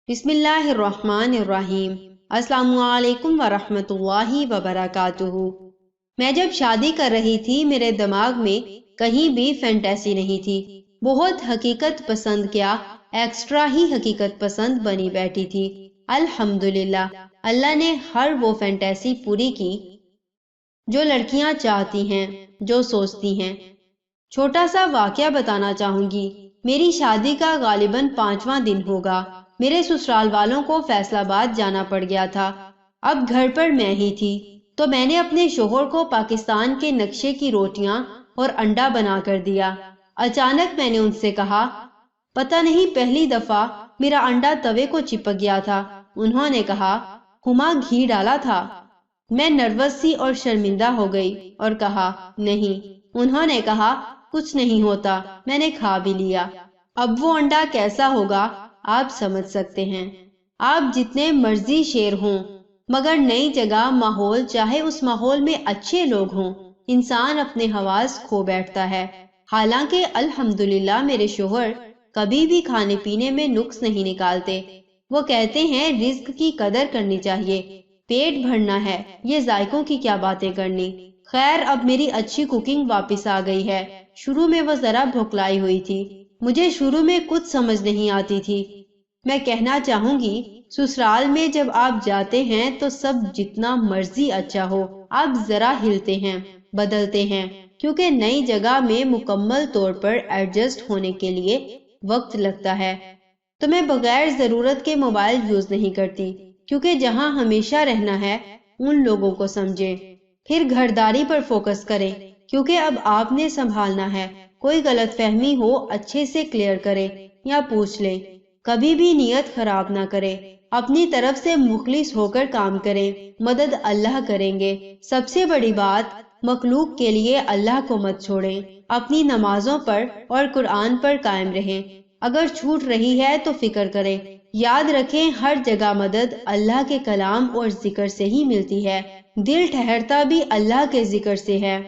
بسم اللہ الرحمن الرحیم۔ السلام علیکم ورحمۃ اللہ وبرکاتہ۔ میں جب شادی کر رہی تھی میرے دماغ میں کہیں بھی فینٹیسی نہیں تھی، بہت حقیقت پسند کیا ایکسٹرا ہی حقیقت پسند بنی بیٹھی تھی۔ الحمدللہ اللہ نے ہر وہ فینٹیسی پوری کی جو لڑکیاں چاہتی ہیں، جو سوچتی ہیں۔ چھوٹا سا واقعہ بتانا چاہوں گی۔ میری شادی کا غالباً 5واں دن ہوگا۔ میرے سسرال والوں کو فیصل آباد جانا پڑ گیا تھا۔ اب گھر پر میں ہی تھی تو میں نے اپنے شوہر کو پاکستان کے نقشے کی روٹیاں اور انڈا بنا کر دیا۔ اچانک میں نے ان سے کہا، پتہ نہیں پہلی دفعہ میرا انڈا توے کو چپک گیا تھا۔ انہوں نے کہا، ہما گھی ڈالا تھا؟ میں نروس سی اور شرمندہ ہو گئی اور کہا، نہیں۔ انہوں نے کہا، کچھ نہیں ہوتا، میں نے کھا بھی لیا۔ اب وہ انڈا کیسا ہوگا آپ سمجھ سکتے ہیں۔ آپ جتنے مرضی شیر ہوں مگر نئی جگہ ماحول، چاہے اس ماحول میں اچھے لوگ ہوں، انسان اپنے حواس کھو بیٹھتا ہے۔ حالانکہ الحمدللہ میرے شوہر کبھی بھی کھانے پینے میں نقص نہیں نکالتے۔ وہ کہتے ہیں رزق کی قدر کرنی چاہیے، پیٹ بھرنا ہے، یہ ذائقوں کی کیا باتیں کرنی۔ خیر اب میری اچھی کوکنگ واپس آ گئی ہے۔ شروع میں وہ ذرا بھوکلائی ہوئی تھی، مجھے شروع میں کچھ سمجھ نہیں آتی تھی۔ میں کہنا چاہوں گی سسرال میں جب آپ جاتے ہیں تو سب جتنا مرضی اچھا ہو، آپ ذرا ہلتے ہیں، بدلتے ہیں، کیونکہ نئی جگہ میں مکمل طور پر ایڈجسٹ ہونے کے لیے وقت لگتا ہے۔ تو میں بغیر ضرورت کے موبائل یوز نہیں کرتی، کیونکہ جہاں ہمیشہ رہنا ہے ان لوگوں کو سمجھیں۔ پھر گھرداری پر فوکس کریں، کیونکہ اب آپ نے سنبھالنا ہے۔ کوئی غلط فہمی ہو اچھے سے کلیئر کریں یا پوچھ لیں۔ کبھی بھی نیت خراب نہ کریں، اپنی طرف سے مخلص ہو کر کام کریں، مدد اللہ کریں گے۔ سب سے بڑی بات، مخلوق کے لیے اللہ کو مت چھوڑیں۔ اپنی نمازوں پر اور قرآن پر قائم رہیں۔ اگر چھوٹ رہی ہے تو فکر کریں، یاد رکھیں ہر جگہ مدد اللہ کے کلام اور ذکر سے ہی ملتی ہے۔ دل ٹھہرتا بھی اللہ کے ذکر سے ہے۔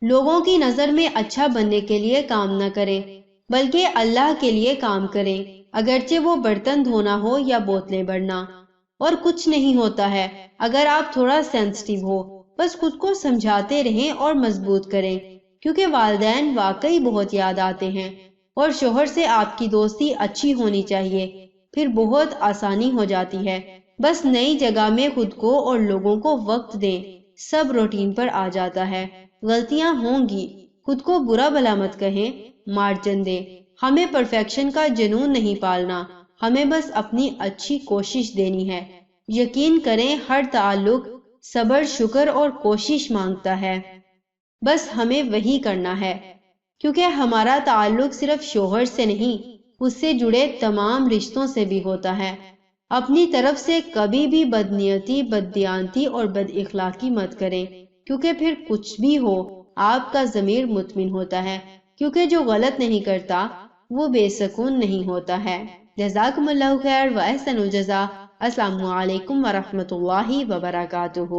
لوگوں کی نظر میں اچھا بننے کے لیے کام نہ کریں، بلکہ اللہ کے لیے کام کریں، اگرچہ وہ برتن دھونا ہو یا بوتلیں بھرنا۔ اور کچھ نہیں ہوتا ہے اگر آپ تھوڑا سینسٹیو ہو، بس خود کو سمجھاتے رہیں اور مضبوط کریں، کیونکہ والدین واقعی بہت یاد آتے ہیں۔ اور شوہر سے آپ کی دوستی اچھی ہونی چاہیے، پھر بہت آسانی ہو جاتی ہے۔ بس نئی جگہ میں خود کو اور لوگوں کو وقت دیں، سب روٹین پر آ جاتا ہے۔ غلطیاں ہوں گی، خود کو برا بھلا مت کہیں، مارجن دیں۔ ہمیں پرفیکشن کا جنون نہیں پالنا، ہمیں بس اپنی اچھی کوشش دینی ہے۔ یقین کریں ہر تعلق صبر، شکر اور کوشش مانگتا ہے، بس ہمیں وہی کرنا ہے، کیونکہ ہمارا تعلق صرف شوہر سے نہیں، اس سے جڑے تمام رشتوں سے بھی ہوتا ہے۔ اپنی طرف سے کبھی بھی بدنیتی، بددیانتی اور بد اخلاقی مت کریں، کیونکہ پھر کچھ بھی ہو آپ کا ضمیر مطمئن ہوتا ہے، کیونکہ جو غلط نہیں کرتا وہ بے سکون نہیں ہوتا ہے۔ جزاکم اللہ خیر و احسن الجزا۔ السلام علیکم ورحمۃ اللہ وبرکاتہ۔